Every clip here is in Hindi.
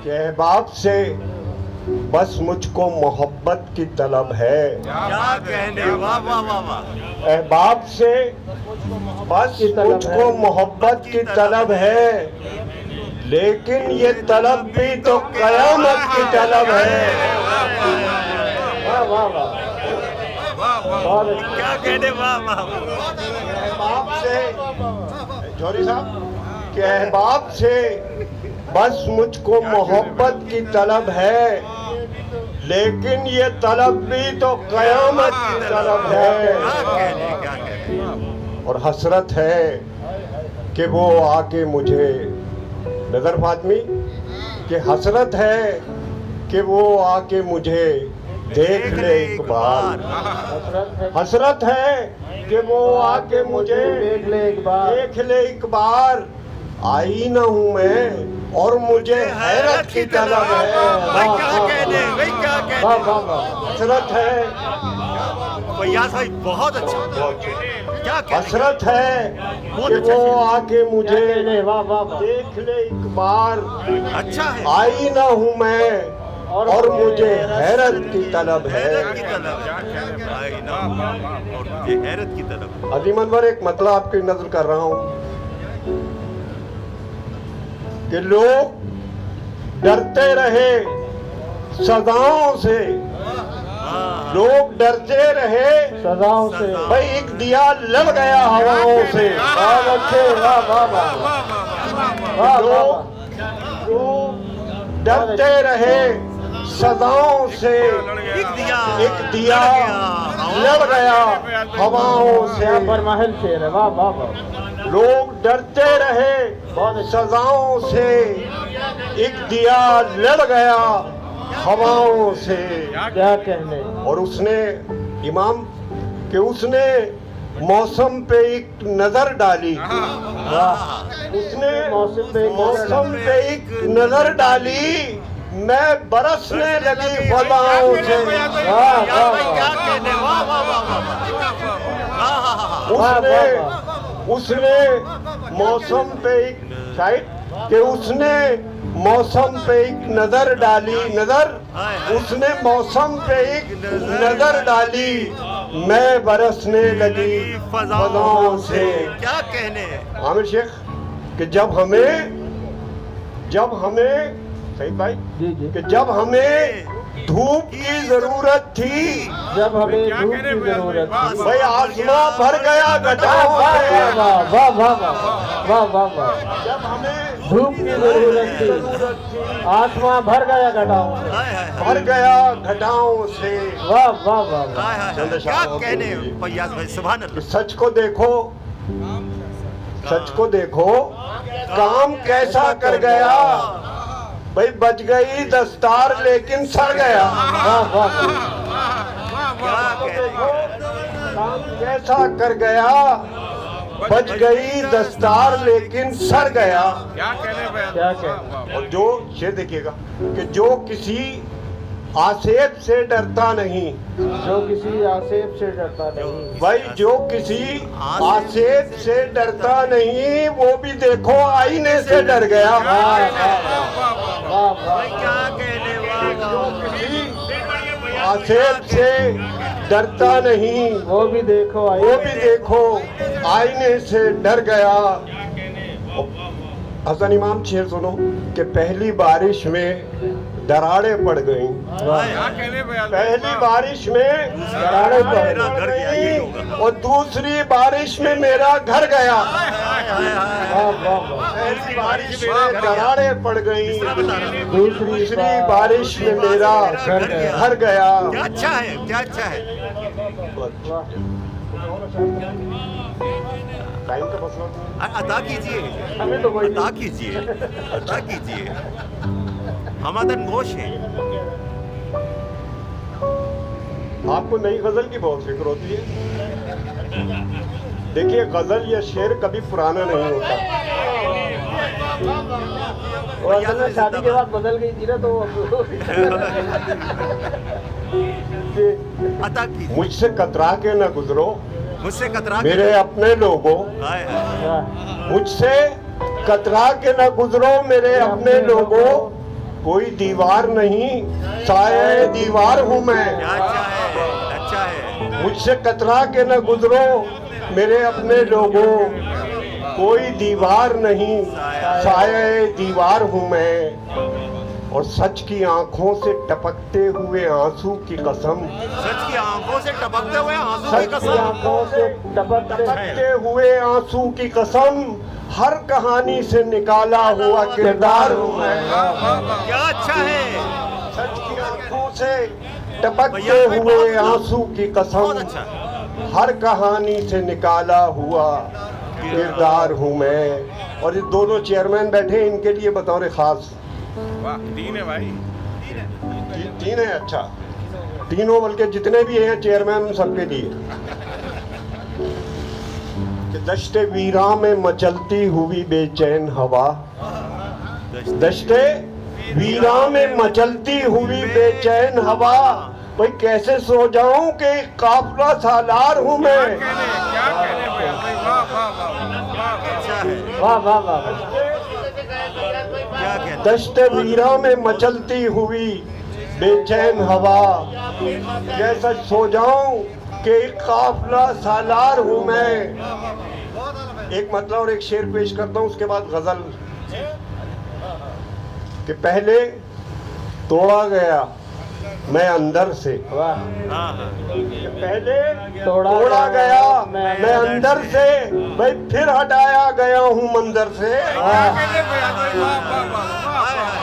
कि अहबाब से बस मुझको मोहब्बत की तलब है। क्या कहने, वाह वाह वाह वाह। अहबाब से बस मुझको मोहब्बत की तलब है, लेकिन ये तलब भी तो कयामत की तलब है। वाह वाह वाह, क्या कहने, वाह वाह। अहबाब से, जौहरी साहब, कि अहबाब से बस मुझको मोहब्बत की तलब है, लेकिन ये तलब भी तो कयामत की तलब क्या है। कहने, क्या कहने। और हसरत है कि वो आके मुझे, नजर फातमी, कि हसरत है कि वो आके मुझे देख ले एक बार। हसरत है कि वो आके मुझे देख ले एक बार। देख ले एक बार। आई न हूँ मैं और मुझे हैरत की तलब है। भाई क्या कहने, भाई क्या वाह कहने। वाह वाह, हसरत है, फैयाज भाई बहुत अच्छा। क्या कहने। हसरत है कि वो आके मुझे वाह वाह वाह, देख ले एक बार। अच्छा है, आई ना हूँ मैं और मुझे हैरत की तलब है। हैरत की तलब है भाई ना, और मुझे हैरत की तलब। अजीम अनवर, एक मतलब आपकी नजर कर रहा हूँ कि लोग डरते रहे सजाओं से, लोग डरते रहे सजाओं से। भाई एक दिया लड़ गया हवाओं से। बहुत अच्छे, वाह वाह वाह वाह वाह, लोग डरते रहे सजाओं से, एक दिया लड़ गया हवाओं से। यहाँ पर महल शेर है, वाह वाह वाह। लोग डरते रहे सजाओं से, एक दिया लड़ गया हवाओं से। क्या कहने। और उसने, इमाम, कि उसने मौसम पे एक नजर डाली। उसने मौसम पे एक नजर डाली, मैं बरसने लगी फजाओं से। वाह वाह वाह, क्या कहने, वाह वाह वाह वाह। उसने मौसम पे एक शायद, कि उसने मौसम पे एक नजर डाली, उसने मौसम पे एक नजर डाली, मैं बरसने लगी फजाओं से। क्या कहने। आमिर शेख, कि जब हमें सही भाई, जी जी, कि जब हमें धूप की जरूरत थी, जब हमें धूप की जरूरत थी। भाई आसमां भर गया घटाओं से। वाह वाह वाह वाह वाह वाह वाह, जब हमें धूप की जरूरत थी, आसमां भर गया घटाओं से। हाय हाय हाय। भर गया घटाओं से। वाह वाह वाह वाह, हाय हाय हाय। क्या कहने फैयाज भाई, सुभान अल्लाह। सच को देखो, सच को देखो, काम कैसा कर गया। भाई बच गई दस्तार लेकिन सड़ गया। वाह वाह क्या कहने। काम कैसा कर गया, बच गई दस्तार लेकिन सड़ गया। क्या कहने। और जो शेर देखिएगा, कि जो किसी आसेब से डरता नहीं, जो किसी आसेब से डरता नहीं। भाई जो किसी आसेब से डरता नहीं, वो भी देखो आईने से डर गया। वाह वाह वाह, क्या कहने, वाह वाह। किसी आसेब से डरता नहीं, वो भी देखो वो भी देखो आईने से डर गया। हसन इमाम शेर सुनो, कि पहली बारिश में दरारें पड़ गईं। पहली बारिश में दरारें मेरा पड़ घर गया, यही गईं होगा। और दूसरी बारिश में मेरा घर गया। वाह वाह वाह, पहली बारिश में दरारें पड़ गईं, दूसरी दूसरी बारिश में मेरा घर गया। क्या अच्छा है, क्या अच्छा है। टाइम का मसला अदा कीजिए, हमें तो कोई अदा कीजिए, अदा कीजिए। हमादन गोश है। आपको नई गजल की बहुत फिक्र होती है। देखिए, गजल या शेर कभी पुराना नहीं होता। और असल में शादी के बाद बदल गई थी ना, तो अदा कीजिए। मुझसे कतरा के न गुजरो मुझसे कतरा के- मेरे अपने लोगों, हाय हाय। मुझसे कतरा के न गुजरो मेरे अपने लोगों, कोई दीवार नहीं, साये दीवार हूँ मैं। क्या अच्छा है। मुझसे कतरा के न गुजरो मेरे अपने लोगों, कोई दीवार नहीं, साये दीवार हूँ मैं। और सच की आंखों से टपकते हुए आंसू की कसम, सच की आंखों से टपकते हुए आंसू की सच की कसम, आंखों से टपकते हुए आंसू की कसम, हर कहानी से निकाला हुआ किरदार हूँ मैं। क्या अच्छा है। सच की आंखों से टपकते हुए आंसू की बहुत कसम, अच्छा। हर कहानी से निकाला हुआ किरदार हूँ मैं। और ये दोनों चेयरमैन बैठे, इनके लिए बतौर खास वाह, तीन है भाई। तीन है। अच्छा, तीनों बल्कि जितने भी हैं चेयरमैन सबके लिए। कि दश्ते वीरा में मचलती हुई बेचैन हवा, दश्ते वीरा में मचलती हुई बेचैन हवा, भाई कैसे सो जाऊं कि काफिला सालार हूं मैं। क्या कहने भैया भाई, वाह वाह वाह वाह। अच्छा है। वाह वाह वाह। क्या कहते दश्ते वीरा में मचलती हुई बेचैन हवा, जैसा सो जाऊं कि काफिला सालार हूं मैं। एक मतलब और एक शेर पेश करता हूं, उसके बाद गजल। कि पहले तोड़ा गया मैं अंदर से, वाह। पहले तोड़ा तोड़ा गया मैं मैं अंदर से, भाई फिर हटाया गया हूँ मंदिर से। क्या कहने भैया भाई, वाह वाह वाह।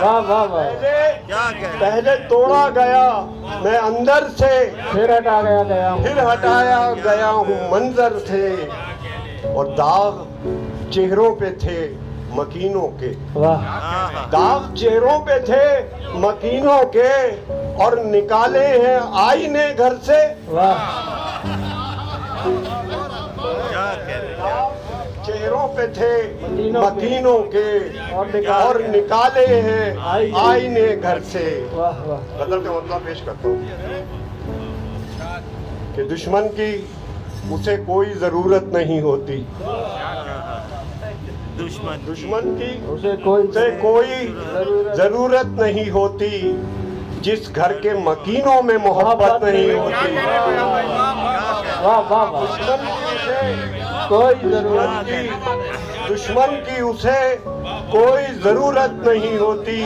वाह वाह वाह। क्या कहते पहले तोड़ा गया मैं अंदर से, फिर हटा गया हूँ। फिर हटाया गया हूँ मंजर से। और दाग चेहरों पे थे मकीनों के, वाह। दाग चेहरों पे थे मकीनों के, और निकाले हैं आईने घर से। वाह। क्या कहते दाग चेहरों पे थे मकीनों के, मकीनों के, और निकाले हैं आईने घर से। वाह वाह। गजल का मतलब पेश करता हूँ कि दुश्मन की उसे कोई जरूरत नहीं होती, दुश्मन की उसे उसे कोई कोई जरूरत नहीं होती, जिस घर के मकीनों में मोहब्बत नहीं क्या होती। कहने भैया भाई, वाह वाह। वाह वाह वाह। दुश्मन की उसे कोई जरूरत नहीं, दुश्मन की उसे कोई जरूरत नहीं होती,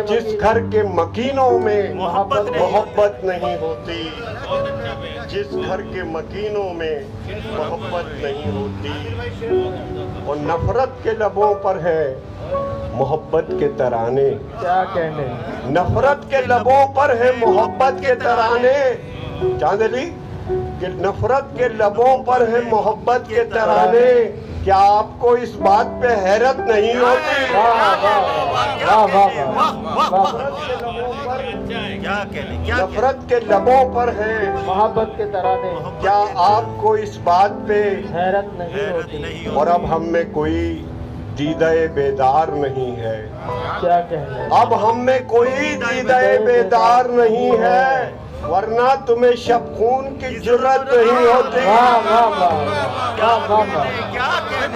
जिस घर के मकीनों में मोहब्बत नहीं होती, जिस घर के मकीनों में मोहब्बत नहीं होती। और नफरत के लबों पर है मोहब्बत के तराने, क्या कहने। नफरत के लबों पर है मोहब्बत के तराने। चांदली कि नफरत के लबों पर है मोहब्बत के तराने, क्या आपको इस बात पे हैरत नहीं होती? वाह वाह वाह वाह वाह। नफरत के लबों पर, क्या कहते क्या नफरत के लबों पर है, मोहब्बत के तराने, क्या आपको इस बात पे? हैरत नहीं होती। नहीं और अब हम में कोई दीदाए बेदार नहीं है, क्या कहने। अब हम में कोई दीदाए बेदार नहीं है, वरना तुम्हें शब खून की जुर्रत नहीं होती। वाह वाह वाह। वाह वाह वाह। क्या कहते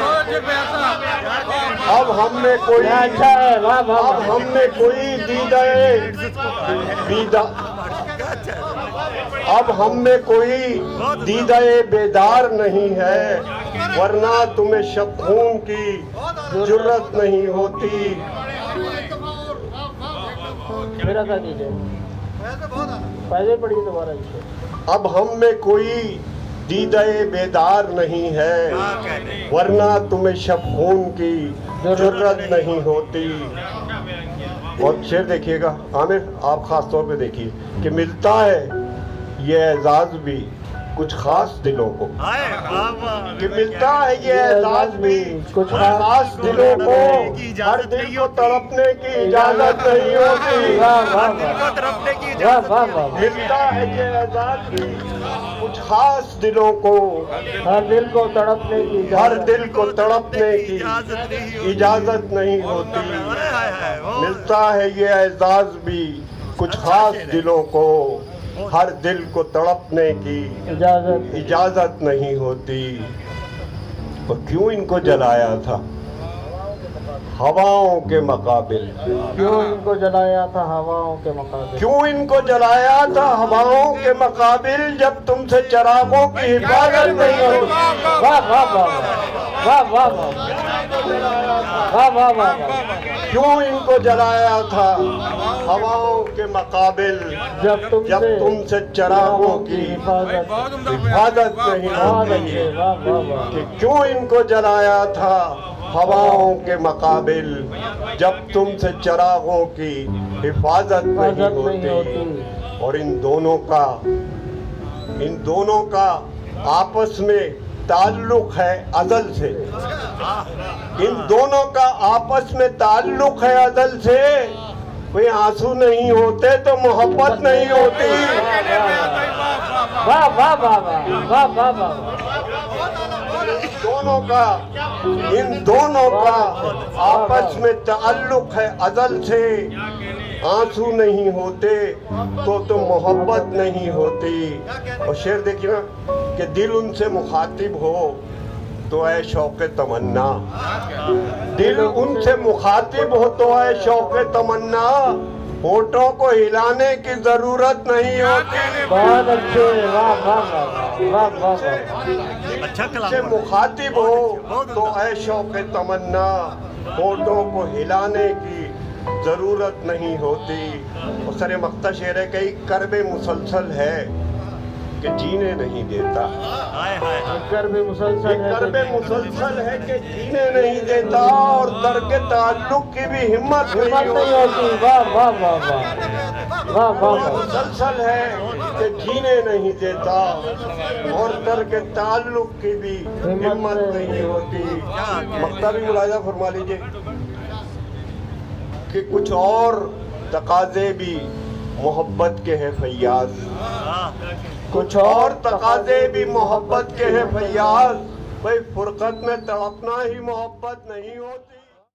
अब हम में कोई, क्या अच्छा है। वाह वाह अब वाह। हम में कोई दीदाए बेदा, अब हम में कोई दीदाए बेदार नहीं है, वरना तुम्हें शब खून की जुर्रत नहीं होती। मेरा सा कीजिए, पहले पढ़िए दोबारा इसे। अब हम में कोई दीदाए बेदार नहीं है, वरना तुम्हें शब खून की जुर्रत नहीं होती। और शेर देखिएगा आमिर, आप खास तौर पे देखिए कि मिलता है ये एजाज भी कुछ खास दिलों को, कि मिलता है ये एजाज भी कुछ खास दिलों को, हर दिल को तड़पने की इजाजत नहीं होती। वाह वाह वाह। वाह वाह वाह। मिलता है ये एजाज भी कुछ खास दिलों को, हर दिल को तड़पने की हर दिल को तड़पने की इजाजत नहीं होती। मिलता है ये एजाज भी कुछ खास दिलों को, हर दिल को तड़पने की इजाजत नहीं होती। और क्यों इनको जलाया था? हवाओं के मुकाबिल। क्यों इनको जलाया था हवाओं के मुकाबिल? क्यों इनको जलाया था हवाओं के मुकाबिल, जब तुमसे चिरागों की हिफाजत नहीं होती। वाह वाह वाह वाह वाह वाह वाह वाह। क्यों इनको जलाया था हवाओं के मुकाबिल, जब तुमसे चिरागों की हिफाजत नहीं होती। वाह वाह वाह। कि क्यों इनको जलाया था हवाओं के मुकाबिल, जब तुमसे चिरागों की हिफाजत नहीं होती। और इन दोनों का आपस में ताल्लुक है अज़ल से। इन दोनों का आपस में ताल्लुक है अज़ल से। कोई आंसू नहीं होते तो मोहब्बत नहीं होती। वाह वाह वाह वाह वाह वाह। इन दोनों का आपस में ताल्लुक है अज़ल से। आंसू नहीं होते तो मोहब्बत नहीं होती। और शेर देखिए ना कि दिल उनसे मुखातिब हो तो है शौक़ तमन्ना। दिल उनसे मुखातिब हो तो है शौक़ तमन्ना। होठों को हिलाने की जरूरत नहीं होती। बहुत अच्छे। वाह वाह वाह वाह वाह। अच्छा से कलाम। मुखातिब हो तो है शौक़ तमन्ना। होठों को हिलाने की जरूरत नहीं होती। और सरे मख्ता शेर है कई करबे मुसलसल है कि जीने नहीं देता। हाय हाय हाय। कर्ब मुसलसल है। करबे मुसलसल है कि जीने नहीं देता। और दर के ताल्लुक की भी हिम्मत नहीं होती। वाह वाह वाह वाह वाह वाह। मुसलसल है कि जीने नहीं देता। और दर के ताल्लुक की भी हिम्मत नहीं होती। मख्ता भी मुलाजा फरमा लीजिए कि कुछ और तकाजे भी मोहब्बत के हैं फैयाज। कुछ और तकाजे भी मोहब्बत के हैं फैयाज। भाई फुरकत में तड़पना ही मोहब्बत नहीं होती।